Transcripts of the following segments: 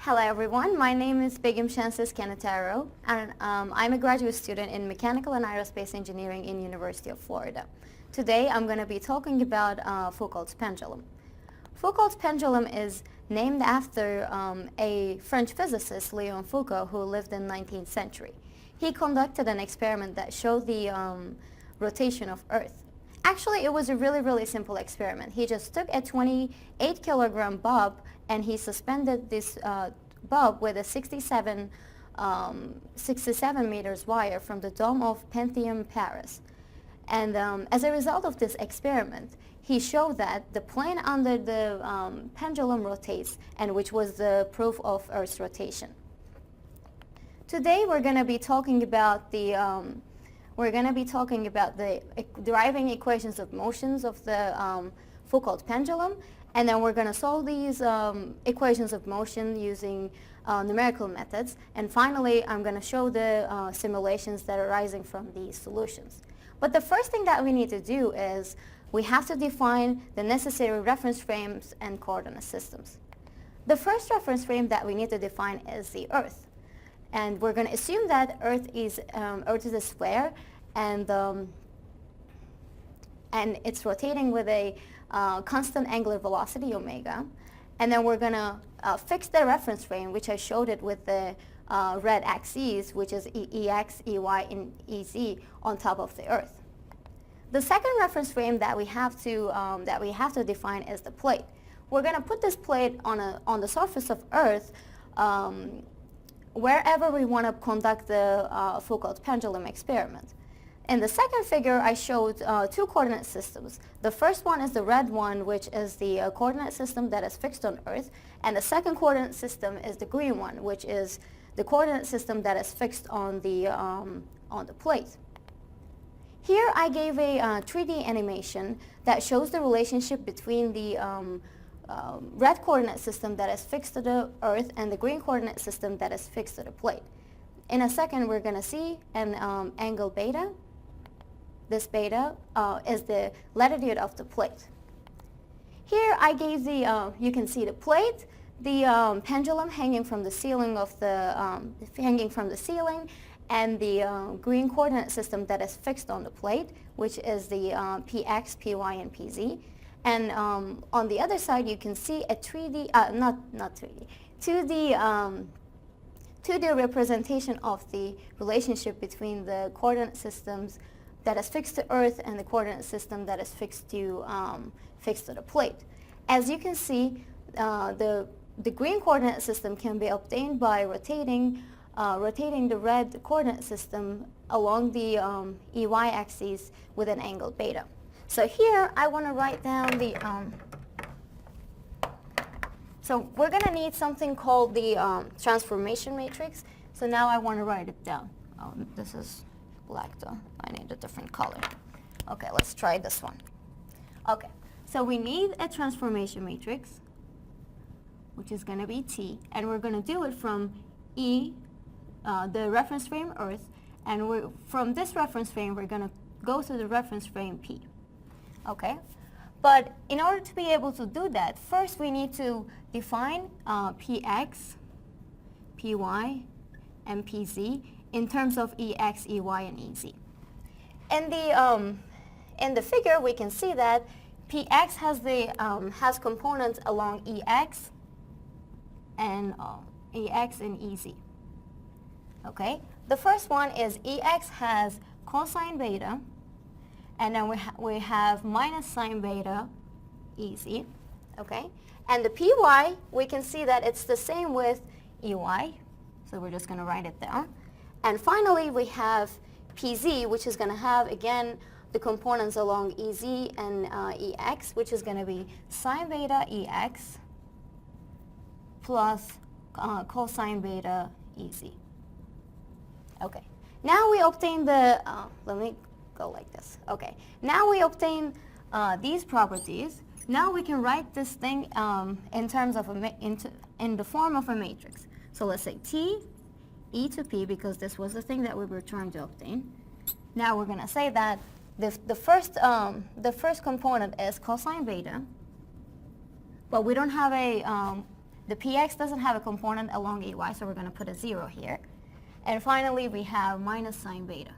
Hello everyone, my name is Begum Shansis Canataro, and I'm a graduate student in Mechanical and Aerospace Engineering in University of Florida. Today I'm going to be talking about Foucault's pendulum. Foucault's pendulum is named after a French physicist, Léon Foucault, who lived in the 19th century. He conducted an experiment that showed the rotation of Earth. Actually, it was a really simple experiment. He just took a 28 kilogram bulb and he suspended this bulb with a 67 meters wire from the dome of Pantheon, Paris. And as a result of this experiment, he showed that the plane under the pendulum rotates, and which was the proof of Earth's rotation. Today we're going to be talking about the deriving equations of motions of the Foucault pendulum, and then we're going to solve these equations of motion using numerical methods, and finally I'm going to show the simulations that are arising from these solutions. But the first thing that we need to do is we have to define the necessary reference frames and coordinate systems. The first reference frame that we need to define is the Earth. And we're going to assume that Earth is a sphere, and it's rotating with a constant angular velocity, omega. And then we're going to fix the reference frame, which I showed it with the red axes, which is Ex, Ey, and Ez on top of the Earth. The second reference frame that we have to define is the plate. We're going to put this plate on the surface of Earth wherever we want to conduct the Foucault pendulum experiment. In the second figure, I showed two coordinate systems. The first one is the red one, which is the coordinate system that is fixed on Earth, and the second coordinate system is the green one, which is the coordinate system that is fixed on the plate. Here I gave a 3D animation that shows the relationship between the red coordinate system that is fixed to the Earth and the green coordinate system that is fixed to the plate. In a second we're going to see an angle beta. This beta is the latitude of the plate. Here I gave the, you can see the plate, the pendulum hanging from the ceiling and the green coordinate system that is fixed on the plate, which is the px, py, and pz. And on the other side, you can see a 3D, not 3D, 2D representation of the relationship between the coordinate systems that is fixed to Earth and the coordinate system that is fixed to the plate. As you can see, the green coordinate system can be obtained by rotating the red coordinate system along the EY axis with an angle beta. So here I want to write down the, so we're going to need something called the transformation matrix. So now I want to write it down. This is black though. I need a different color. Okay, let's try this one. Okay, so we need a transformation matrix, which is going to be T, and we're going to do it from E, the reference frame Earth, and from this reference frame we're going to go to the reference frame P. Okay, but in order to be able to do that, first we need to define Px, Py, and Pz in terms of Ex, Ey, and Ez. In the figure, we can see that Px has components along Ex and Ez. Okay, the first one is Ex has cosine beta, and then we have minus sine beta Ez. Okay, and the Py, we can see that it's the same with Ey, so we're just going to write it down. And finally, we have Pz, which is going to have, again, the components along Ez and Ex, which is going to be sine beta Ex plus cosine beta Ez. Okay, now we obtain the, let me go like this. Okay, now we obtain these properties. Now we can write this thing in terms of in the form of a matrix. So let's say T, E to P, because this was the thing that we were trying to obtain. Now we're going to say that the first component is cosine beta, but we don't have a The px doesn't have a component along EY, so we're going to put a 0 here. And finally, we have minus sine beta.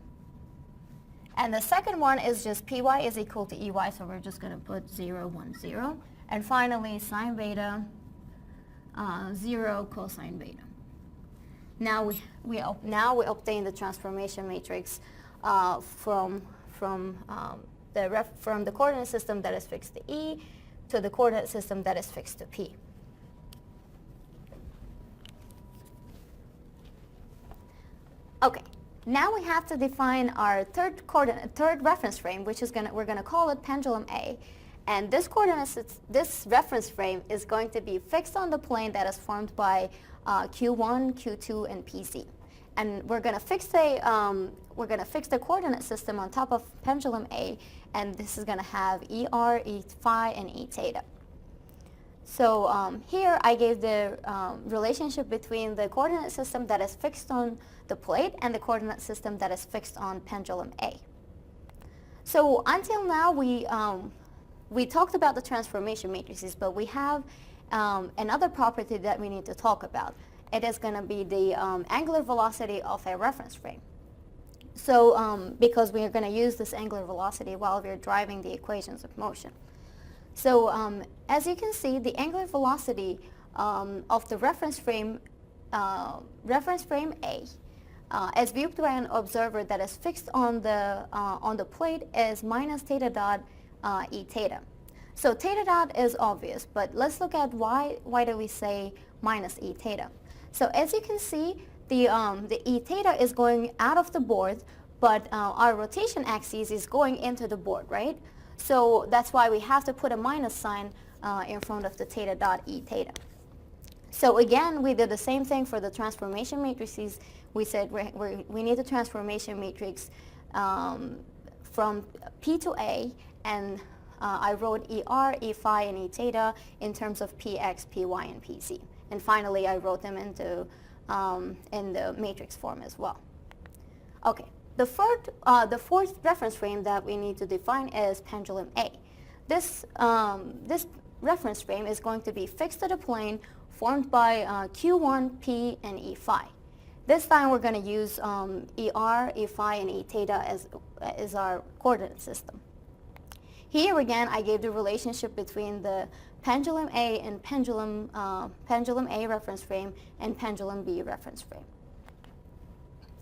And the second one is just py is equal to EY, so we're just going to put 0, 1, 0. And finally, sine beta, 0 cosine beta. Now we obtain the transformation matrix from the coordinate system that is fixed to E to the coordinate system that is fixed to P. Okay, now we have to define our third reference frame, which is we're gonna call it pendulum A, and this reference frame is going to be fixed on the plane that is formed by Q1, Q2, and PZ, and we're gonna fix the coordinate system on top of pendulum A, and this is gonna have ER, E phi, and E theta. So here I gave the relationship between the coordinate system that is fixed on the plate and the coordinate system that is fixed on pendulum A. So until now we talked about the transformation matrices, but we have another property that we need to talk about. It is going to be the angular velocity of a reference frame. So because we are going to use this angular velocity while we're driving the equations of motion. So as you can see, the angular velocity of the reference frame A, as viewed by an observer that is fixed on the plate, is minus theta dot E theta. So theta dot is obvious, but let's look at why do we say minus E theta. So as you can see, the E theta is going out of the board, but our rotation axis is going into the board, right? So that's why we have to put a minus sign in front of the theta dot E theta. So again, we did the same thing for the transformation matrices. We said we need a transformation matrix from P to A, and I wrote ER, E phi, and E theta in terms of PX, PY, and PC. And finally, I wrote them into in the matrix form as well. Okay. The fourth reference frame that we need to define is pendulum A. This reference frame is going to be fixed to the plane formed by Q1, P, and E phi. This time we're going to use ER, E phi, and E theta as our coordinate system. Here again, I gave the relationship between the pendulum A and pendulum A reference frame and pendulum B reference frame.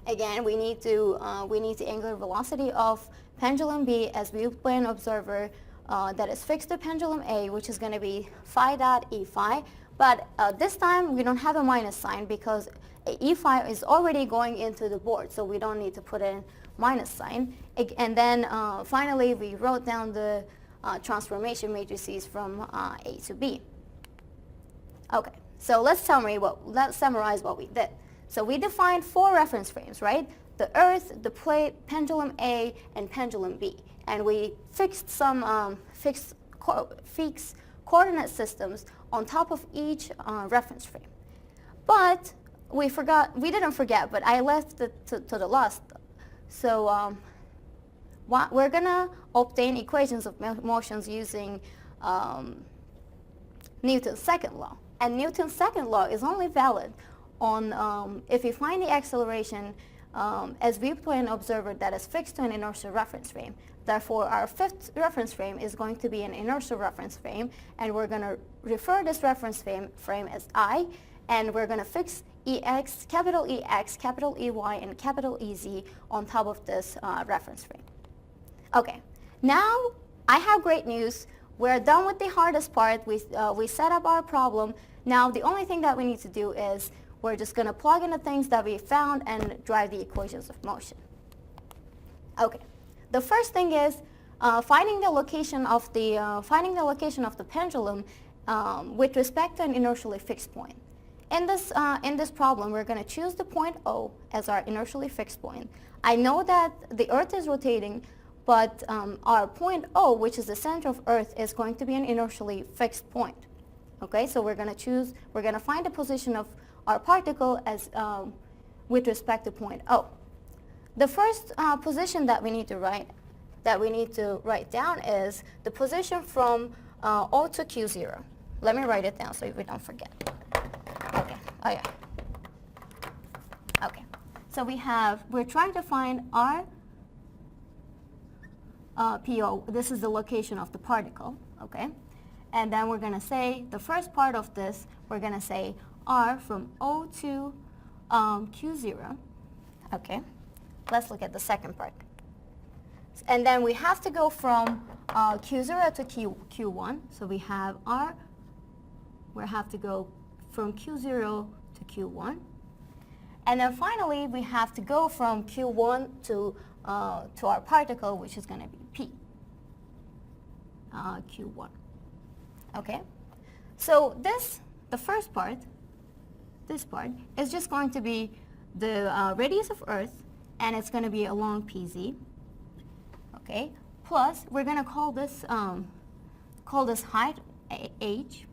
Again, we need the angular velocity of pendulum B as viewed by an observer that is fixed to pendulum A, which is going to be phi dot E phi. But this time we don't have a minus sign because E phi is already going into the board, so we don't need to put in minus sign. And then finally, we wrote down the transformation matrices from A to B. Okay, so let's summarize what we did. So we defined 4 reference frames, right? The Earth, the plate, pendulum A, and pendulum B. And we fixed some fixed coordinate systems on top of each reference frame. But we didn't forget, but I left it to the last. So we're going to obtain equations of motions using Newton's second law. And Newton's second law is only valid on if you find the acceleration as viewed by an observer that is fixed to an inertial reference frame. Therefore, our 5th reference frame is going to be an inertial reference frame, and we're going to refer this reference frame as I, and we're going to fix EX, capital EY, and capital EZ on top of this reference frame. Okay, now I have great news. We're done with the hardest part. We set up our problem. Now the only thing that we need to do is we're just going to plug in the things that we found and drive the equations of motion. Okay, the first thing is finding the location of the pendulum with respect to an inertially fixed point. In this problem, we're going to choose the point O as our inertially fixed point. I know that the Earth is rotating, but our point O, which is the center of Earth, is going to be an inertially fixed point. Okay, so we're going to find the position of our particle as with respect to point O. The first position that we need to write down is the position from O to Q0. Let me write it down so we don't forget. Oh yeah. Okay. So we're trying to find R PO. This is the location of the particle, okay? And then we're going to say, the first part of this, we're going to say R from O to Q0, okay? Let's look at the second part. And then we have to go from Q0 to Q1. So we have R, we have to go from Q0 to Q1. And then finally, we have to go from Q1 to our particle, which is going to be P, Q1. Okay? So the first part, this part, is just going to be the radius of Earth, and it's going to be along PZ. Okay? Plus, we're going to call this height H.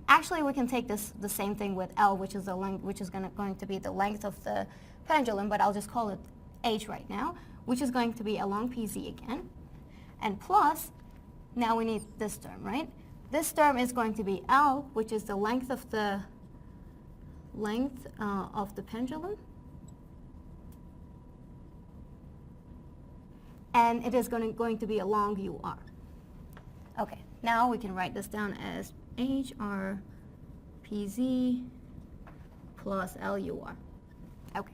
Actually, we can take the same thing with L, which is the length, which is going to be the length of the pendulum, but I'll just call it H right now, which is going to be along PZ again. And plus, now we need this term, right? This term is going to be L, which is the length of the pendulum. And it is going to be along UR. Okay, now we can write this down as HR PZ plus LUR. Okay,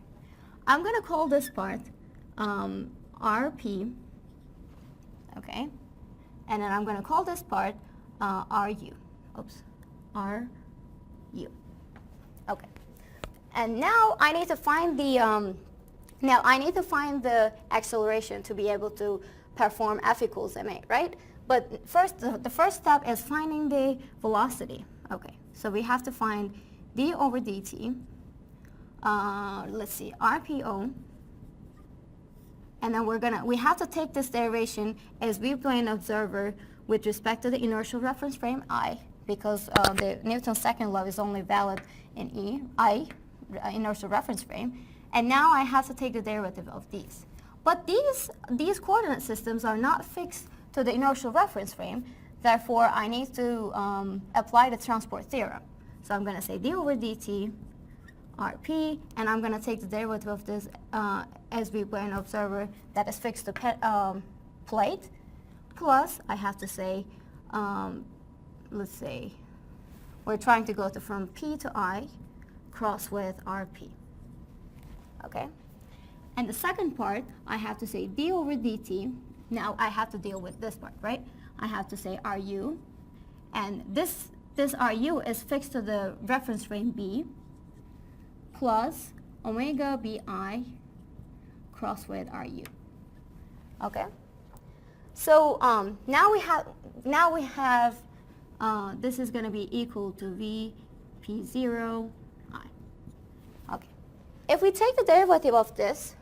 I'm going to call this part RP, okay, and then I'm going to call this part RU. Oops, RU. Okay, and now I need to find the acceleration to be able to perform F equals ma, right? But first, the first step is finding the velocity. Okay, so we have to find d over dt. Let's see, RPO. And then we have to take this derivation as v-plane observer with respect to the inertial reference frame I, because the Newton's second law is only valid in inertial reference frame. And now I have to take the derivative of these. But these coordinate systems are not fixed to the inertial reference frame. Therefore, I need to apply the transport theorem. So I'm going to say d over dt RP, and I'm going to take the derivative of this as v-plane observer that is fixed to plate, plus I have to say, let's say, we're trying to go from P to I, cross with RP. Okay? And the second part, I have to say d over dt. Now I have to deal with this part, right? I have to say RU, and this RU is fixed to the reference frame B, plus omega BI cross with RU. Okay? So now we have this is going to be equal to VP0 I. Okay. If we take the derivative of this,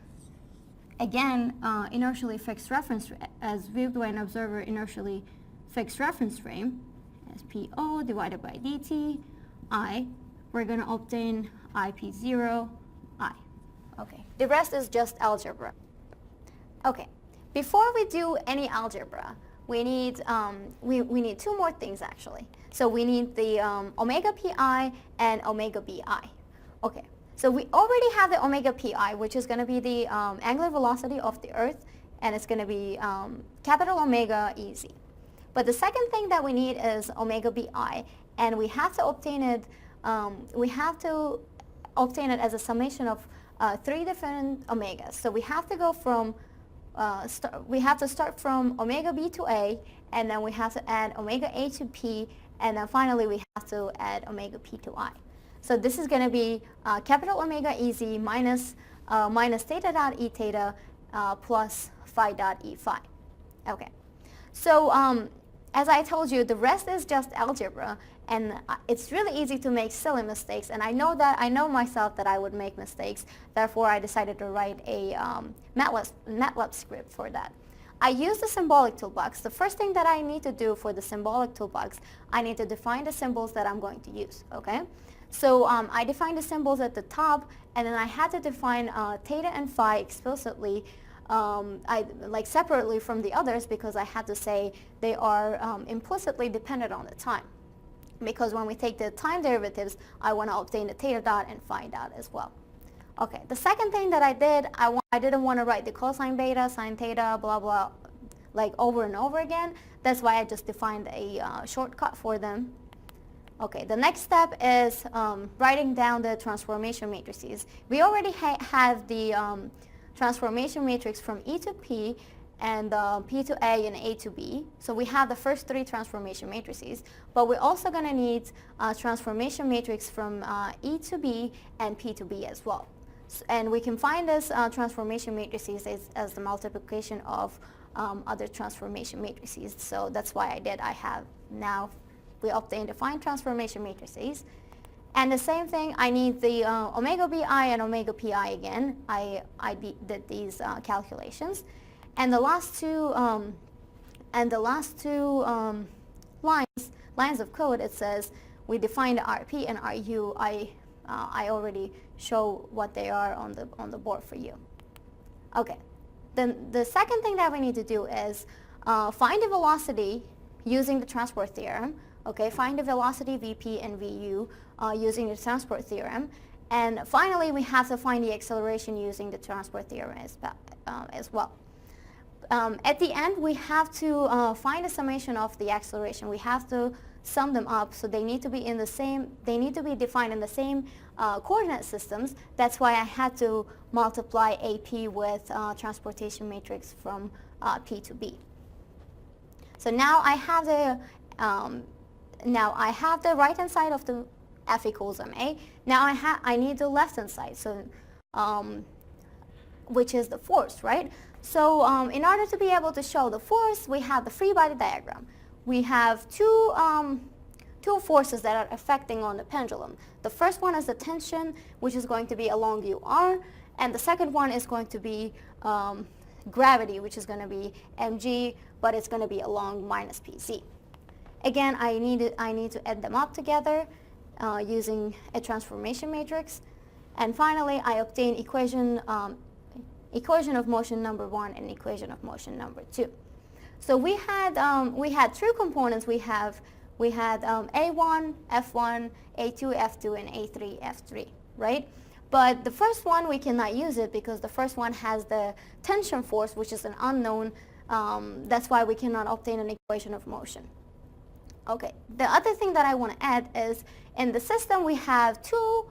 again, inertially fixed reference, as viewed by an observer inertially fixed reference frame, as PO divided by dt I, we're going to obtain IP0 I. Okay, the rest is just algebra. Okay, before we do any algebra, we need we need two more things actually. So we need the omega pi and omega bi. Okay. So we already have the omega pi, which is going to be the angular velocity of the Earth, and it's going to be capital Omega easy. But the second thing that we need is omega bi, and we have to obtain it. As a summation of three different omegas. So we have to go from we have to start from omega b to a, and then we have to add omega a to p, and then finally we have to add omega p to I. So this is going to be capital Omega easy minus theta dot e theta plus phi dot e phi. Okay. So as I told you, the rest is just algebra, and it's really easy to make silly mistakes. And I know myself that I would make mistakes. Therefore, I decided to write a Matlab script for that. I use the symbolic toolbox. The first thing that I need to do for the symbolic toolbox, I need to define the symbols that I'm going to use. Okay. So I defined the symbols at the top, and then I had to define theta and phi explicitly, separately from the others, because I had to say they are implicitly dependent on the time. because when we take the time derivatives, I want to obtain the theta dot and phi dot as well. Okay, the second thing that I did, I didn't want to write the cosine beta, sine theta, blah, blah, like over and over again. That's why I just defined a shortcut for them. Okay, the next step is writing down the transformation matrices. We already have the transformation matrix from E to P and P to A and A to B. So we have the first three transformation matrices, but we're also going to need a transformation matrix from E to B and P to B as well. And we can find this transformation matrices as the multiplication of other transformation matrices. So that's why I have now, we obtained defined transformation matrices. And the same thing, I need the omega BI and omega PI again. I did these calculations. And the last two, lines of code, it says we define the RP and RU. I already show what they are on the board for you. Okay. Then the second thing that we need to do is find the velocity using the transport theorem. Okay, find the velocity Vp and Vu using the transport theorem. And finally, we have to find the acceleration using the transport theorem as well. At the end, we have to find a summation of the acceleration. We have to sum them up, so they need to be in the same. They need to be defined in the same coordinate systems. That's why I had to multiply AP with transportation matrix from P to B. So now I have the right hand side of the F equals ma. Now I need the left hand side, so which is the force, right? So in order to be able to show the force, we have the free body diagram. We have two forces that are affecting on the pendulum. The first one is the tension, which is going to be along UR, and the second one is going to be gravity, which is going to be mg, but it's going to be along minus pz. Again, I need to add them up together using a transformation matrix, and finally I obtain equation of motion number 1 and equation of motion number 2. So we had three components. We had A1, F1, A2, F2, and A3, F3, right? But the first one, we cannot use it because the first one has the tension force, which is an unknown. That's why we cannot obtain an equation of motion. Okay, the other thing that I want to add is in the system we have two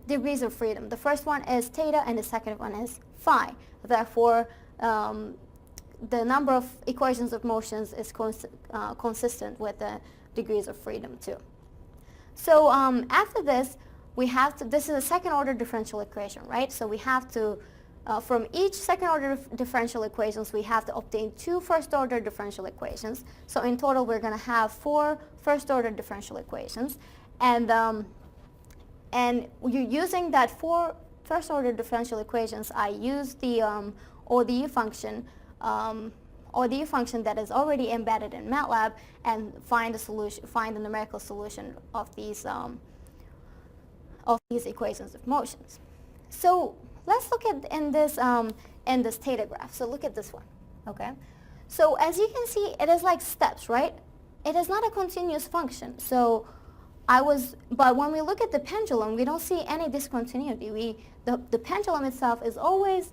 degrees of freedom. The first one is theta and the second one is phi. Therefore, the number of equations of motions is consistent with the degrees of freedom too. So after this, we have to, this is a second order differential equation, right? So we have to, from each second order differential equations, we have to obtain two first order differential equations. So in total, we're going to have 4 first order differential equations. And you're using that 4 first order differential equations, I use the ODE function that is already embedded in Matlab and find the numerical solution of these equations of motions. So let's look at in this theta graph. So look at this one, okay? So as you can see, it is like steps, right? It is not a continuous function. So but when we look at the pendulum, we don't see any discontinuity. The pendulum itself is always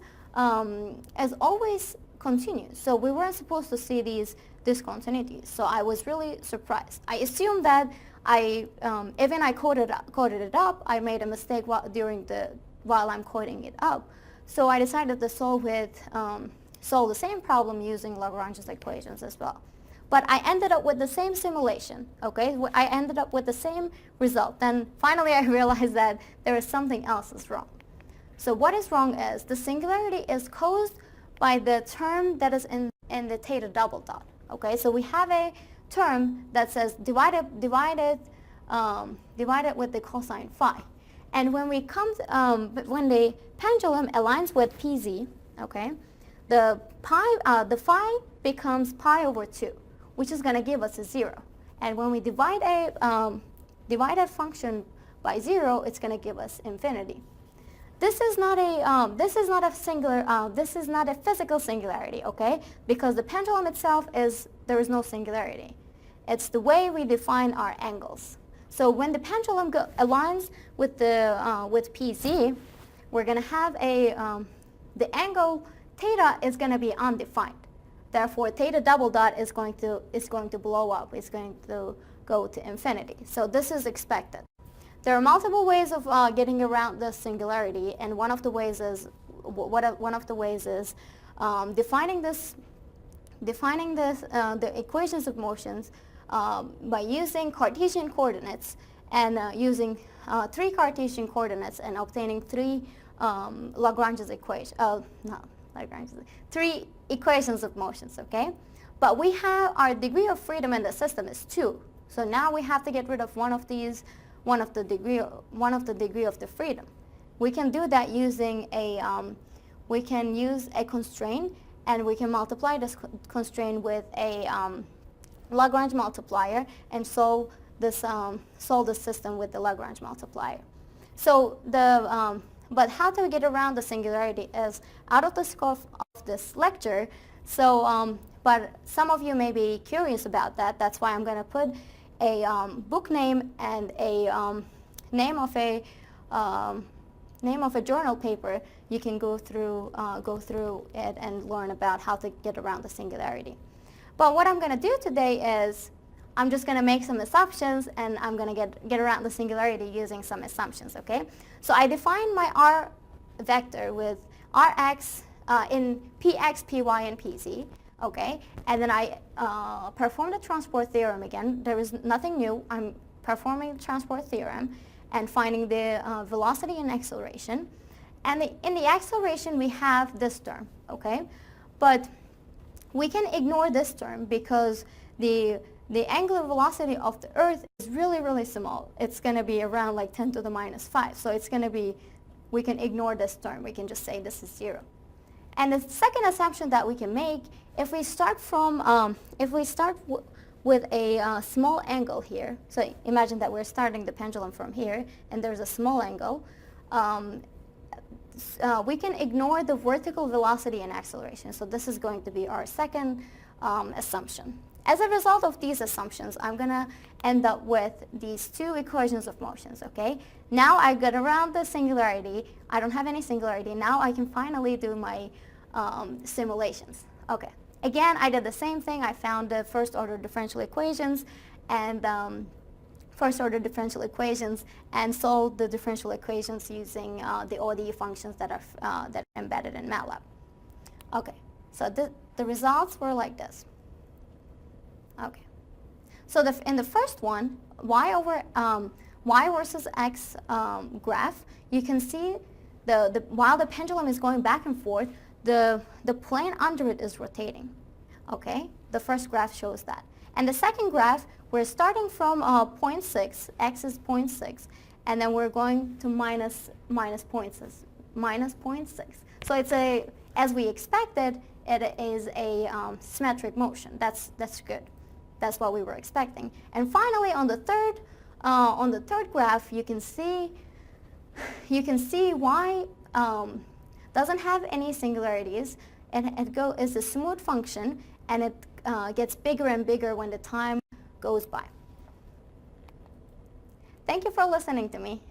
continuous. So we weren't supposed to see these discontinuities. So I was really surprised. I assumed that even I coded it up, I made a mistake while I'm coding it up. So I decided to solve the same problem using Lagrange's equations as well. But I ended up with the same simulation, okay? I ended up with the same result. Then finally I realized that there is something else is wrong. So what is wrong is the singularity is caused by the term that is in the theta double dot, okay? So we have a term that says divided with the cosine phi. And when when the pendulum aligns with pz, okay, the phi becomes pi over 2, which is going to give us a 0. And when we divide a function by 0, it's going to give us infinity. This is not a physical singularity, okay? Because the pendulum itself there is no singularity. It's the way we define our angles. So when the pendulum aligns with with PZ, we're going to have the angle theta is going to be undefined. Therefore, theta double dot is going to blow up. It's going to go to infinity. So this is expected. There are multiple ways of getting around this singularity, and one of the ways is defining the equations of motions by using Cartesian coordinates and using 3 Cartesian coordinates and obtaining 3 Lagrange's equation. Three equations of motions. Okay, but we have our degree of freedom in the system is 2. So now we have to get rid of one of the degree of the freedom. We can do that using we can use a constraint, and we can multiply this constraint with a Lagrange multiplier and solve the system with the Lagrange multiplier. So but how to get around the singularity is out of the scope of this lecture. So but some of you may be curious about that. That's why I'm going to put a book name and a name of a journal paper. You can go through it and learn about how to get around the singularity. But what I'm going to do today is I'm just going to make some assumptions, and I'm going to get around the singularity using some assumptions. Okay? So I define my R vector with Rx in Px, Py, and Pz. Okay, and then I perform the transport theorem again. There is nothing new. I'm performing the transport theorem and finding the velocity and acceleration. And in the acceleration, we have this term, okay? But we can ignore this term because the angular velocity of the Earth is really, really small. It's going to be around like 10 to the minus 5. So it's going to be, we can ignore this term. We can just say this is 0. And the second assumption that we can make, if we start with a small angle here, so imagine that we're starting the pendulum from here, and there's a small angle, we can ignore the vertical velocity and acceleration. So this is going to be our second assumption. As a result of these assumptions, I'm going to end up with these 2 equations of motions, okay? Now I got around the singularity. I don't have any singularity. Now I can finally do my simulations. Okay. Again, I did the same thing. I found the first order differential equations and solved the differential equations using the ODE functions that are embedded in Matlab. Okay. So the results were like this. Okay. So in the first one, y versus x graph, you can see while the pendulum is going back and forth, the plane under it is rotating. Okay? The first graph shows that. And the second graph, we're starting from 0.6, x is 0.6, and then we're going to minus 0.6. So it's as we expected, it is a symmetric motion. That's good. That's what we were expecting. And finally, on the third graph, you can see y doesn't have any singularities, and it's a smooth function, and it gets bigger and bigger when the time goes by. Thank you for listening to me.